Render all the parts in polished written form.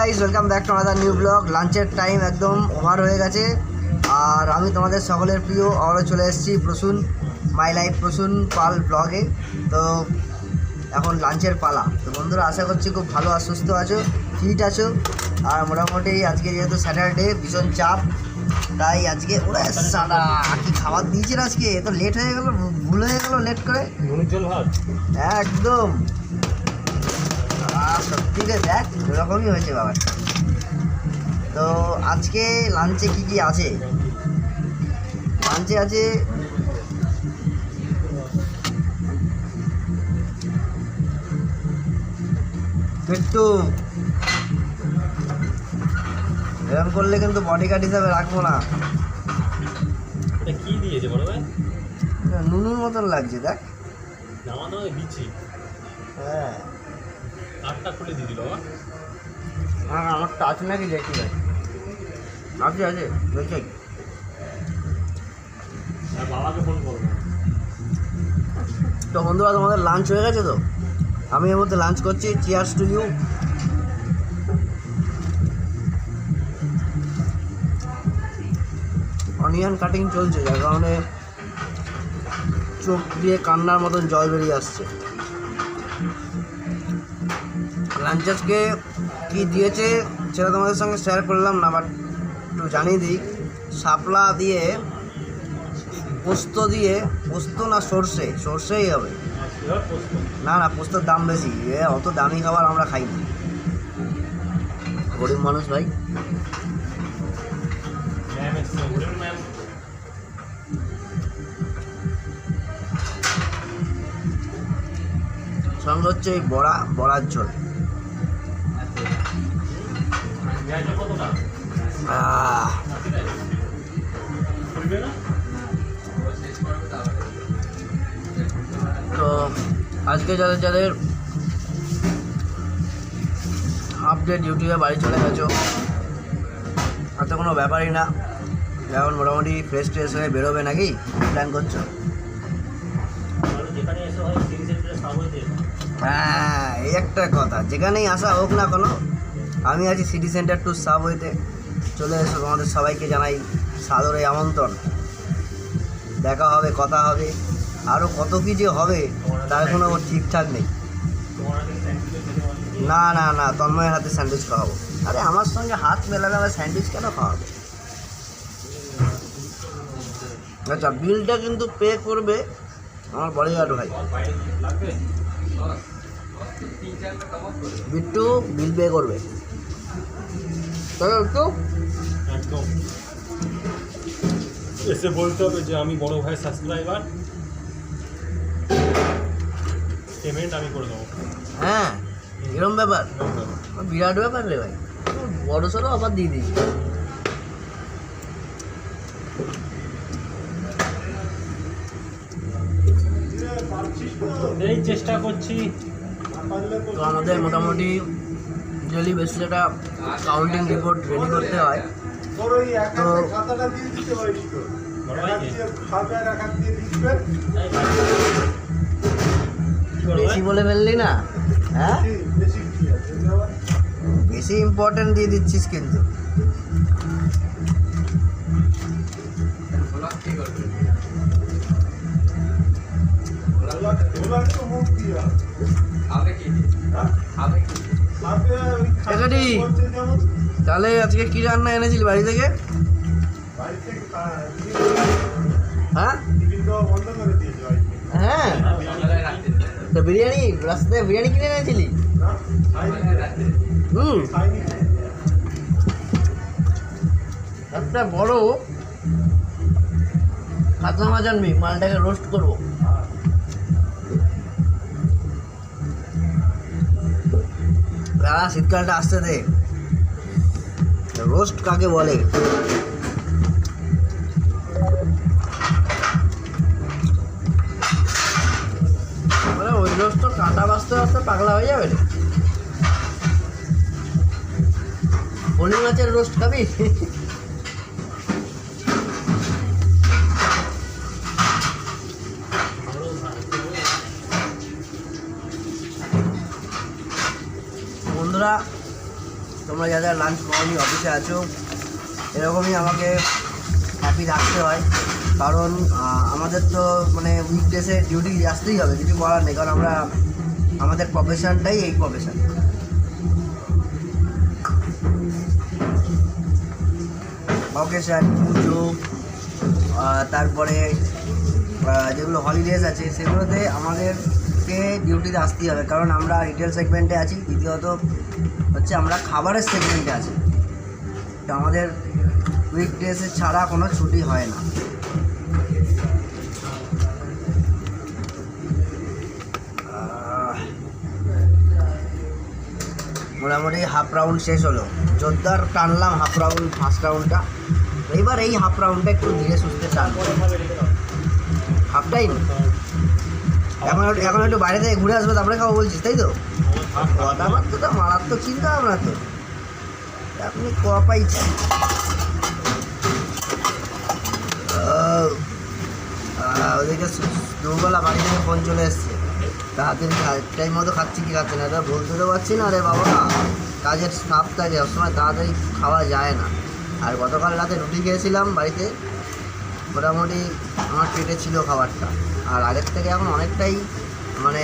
Guys, welcome back to another new blog. লাঞ্চের time একদম over হয়ে গেছে, আর আমি তোমাদের সকলের প্রিয় আবারও চলে এসেছি প্রসূন মাই লাইফ প্রসূন পাল ব্লগে। তো এখন লাঞ্চের পালা। তো বন্ধুরা, আশা করছি খুব ভালো আর সুস্থ আছো, ফিট আছো। আর মোটামুটি আজকে যেহেতু স্যাটারডে, ভীষণ চাপ, তাই আজকে ওরা সাদা কি খাবার দিয়েছে আজকে। তো লেট হয়ে গেল, ভুল হয়ে গেল লেট করে একদম। সত্যি রে, দেখ এরকমই হয়েছে বাবা। তো আজকে লাঞ্চে কি কি আছে? লাঞ্চে আছে একটু, এরকম করলে কিন্তু বডি গার্ড হিসাবে রাখবো না। কি দিয়েছে বড় ভাই? নুনুর মতন লাগছে, দেখ। নামানো দিচ্ছি। হ্যাঁ, কাঠটা খুলে দিয়ে দিল বাবা। হ্যাঁ, আমারটা আছে নাকি দেখি ভাই। আছে আছে দেখি। আর বাবাকে ফোন করবো। তো বন্ধুরা, তোমাদের লাঞ্চ হয়ে গেছে? তো আমি এর মধ্যে লাঞ্চ করছি। Cheers to you. Onion cutting চলছে, যার কারণে চোখ দিয়ে কান্নার মতন জল বেরিয়ে আসছে। লাঞ্চ আজকে কী দিয়েছে সেটা তোমাদের সঙ্গে শেয়ার করলাম না, বাট একটু জানিয়ে দিই। শাপলা দিয়ে, পোস্ত দিয়ে, পোস্ত না সর্ষেই হবে। না না, পোস্তর দাম বেশি, অত দামি খাবার আমরা খাই না, গরিব মানুষ ভাই। সঙ্গে হচ্ছে এই বড়ার ঝোল। তো আজকে যাদের আপডেট ইউটিউবে বাড়ি চলে গেছো, আর তো কোনো ব্যাপারই না। এখন মোটামুটি ফ্রেশ হয়ে বেরোবে নাকি প্ল্যান করছো? হ্যাঁ, এই একটা কথা, যেখানেই আসা হোক না কোনো, আমি আছি সিটি সেন্টার টু সাবওয়েতে। চলে এসো, তোমাদের সবাইকে জানাই সাদরে আমন্ত্রণ। দেখা হবে, কথা হবে, আরও কত কী যে হবে তার কোনো ঠিকঠাক নেই। না না না, তন্ময়ের হাতে স্যান্ডউইচ খাওয়াবো। আরে আমার সঙ্গে হাত মেলাবে, আমার স্যান্ডউইচ কেন খাওয়াবে? আচ্ছা, বিলটা কিন্তু পে করবে আমার বডিগার্ড ভাই বিট্টু, বিল পে করবে। একটু একদম এসে বলতে হবে যে আমি বড় ভাই সাবস্ক্রাইবার, পেমেন্ট আমি করে দেবো। হ্যাঁ, এরকম ব্যাপার, বিরাট ব্যাপার রে ভাই। বড় সড়ো আবার দিয়ে দিই। এই চেষ্টা করছি। তো আমাদের মোটামুটি ডেলি বেসিস একটা কাউন্টিং রিপোর্ট রেডি করতে হয়। তো বেশি বলে ফেললি না? হ্যাঁ, বেশি ইম্পর্টেন্ট দিয়ে দিচ্ছিস কিন্তু। তাহলে আজকে কি রান্না এনেছিলি বাড়ি থেকে? হ্যাঁ হ্যাঁ, তো বিরিয়ানি, রাস্তায় বিরিয়ানি কিনে এনেছিলি? একটা বড় কাতলা মাছ আনবি, মালটাকে রোস্ট করবো। শীতকালটা আসতে দে, রোস্ট কাকে বলে। ওই রোস্ট তো কাঁটা বাঁচতে বাঁচতে পাগলা হয়ে যাবে রে। পলি মাছের রোস্ট খাবি? বন্ধুরা, তো তোমরা যারা লাঞ্চ করনি অফিসে আছো, এরকমই আমাকে হ্যাপি থাকতে হয়, কারণ আমাদের তো মানে উইকডেসে ডিউটি আসতেই হবে, কিছু করার নেই, কারণ আমরা আমাদের প্রফেশনটাই এই প্রফেশন। অকেশন, পুজো, তারপরে যেগুলো হলিডেজ আছে সেগুলোতে আমাদেরকে ডিউটিতে আসতেই হবে, কারণ আমরা রিটেল সেগমেন্টে আছি। দ্বিতীয়ত হচ্ছে আমরা খাবারের সেগমেন্টে আছি, তো আমাদের উইকডেজে ছাড়া কোনো ছুটি হয় না। মোটামুটি হাফ রাউন্ড শেষ হলো, জোরদার টানলাম হাফ রাউন্ড, ফার্স্ট রাউন্ডটা। এইবার এই হাফ রাউন্ডটা একটু ধীরে সুস্থে টানবো। হাফ টাইম এখন একটু বাইরে থেকে ঘুরে আসবে, তারপরে খাবো বলছিস, তাই তো? কথাবার্তাটা মারাত্মক চিন্তা ভাবনা তো, আপনি ক পাইছেন। ওদিকে দুবেলা বাড়ি থেকে ফোন চলে এসছে, তাড়াতাড়ি টাইম মতো খাচ্ছি কি খাচ্ছে না, এটা বলতে তো পারছি না। আরে বাবা, কাজের স্টাফ থাকে, সবসময় তাড়াতাড়ি খাওয়া যায় না। আর গতকাল রাতে রুটি খেয়েছিলাম বাড়িতে, মোটামুটি আমার পেটে ছিল খাবারটা। আর আগের থেকে এখন অনেকটাই মানে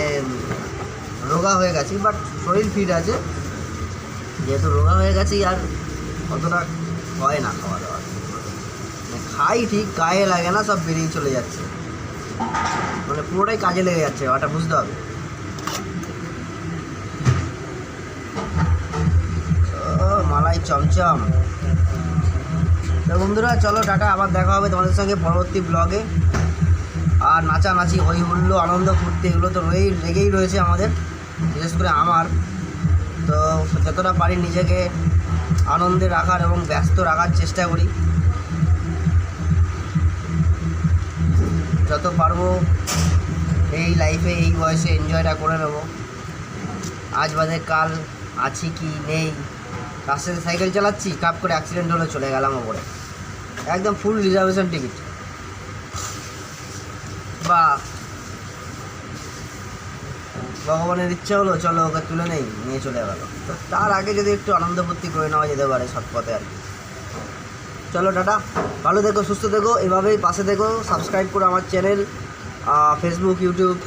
রোগা হয়ে গেছি, বাট শরীর ফিট আছে। যেহেতু রোগা হয়ে গেছি আর অতটা হয় না খাওয়া দাওয়া, মানে খাই ঠিক, গায়ে লাগে না, সব বেরিয়ে চলে যাচ্ছে, মানে পুরোটাই কাজে লেগে যাচ্ছে, ওটা বুঝতে হবে। মালাই চমচম। তো বন্ধুরা চলো টাটা, আবার দেখা হবে তোমাদের সঙ্গে পরবর্তী ব্লগে। আর নাচানাচি, হই হুল্লো, আনন্দ ফুর্তি এগুলো তো লেগেই রয়েছে আমাদের, বিশেষ করে আমার। তো যতটা পারি নিজেকে আনন্দে রাখার এবং ব্যস্ত রাখার চেষ্টা করি, যত পারবো এই লাইফে এই বয়সে এনজয়টা করে নেব। আজ বাদে কাল আছি কি নেই, রাস্তাতে সাইকেল চালাচ্ছি, টাপ করে অ্যাক্সিডেন্ট হলে চলে গেলাম ওপরে, একদম ফুল রিজার্ভেশন টিকিট, বা ভগবানের ইচ্ছা হলো চলো ওকে তুলে নেই, নিয়ে চলে গেল। তো তার আগে যদি একটু আনন্দ ফুর্তি করে নেওয়া যেতে পারে সৎ পথে আর কি। চলো টাটা, ভালো থেকো, সুস্থ থেকো, এভাবেই পাশে থেকো, সাবস্ক্রাইব করো আমার চ্যানেল, ফেসবুক, ইউটিউব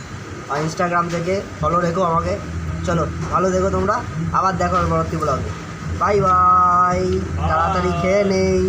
আর ইনস্টাগ্রাম থেকে ফলো রেখো আমাকে। চলো ভালো থেকো তোমরা, আবার দেখো পরবর্তী ব্লগে। বাই বাই, তাড়াতাড়ি খেয়ে নেই।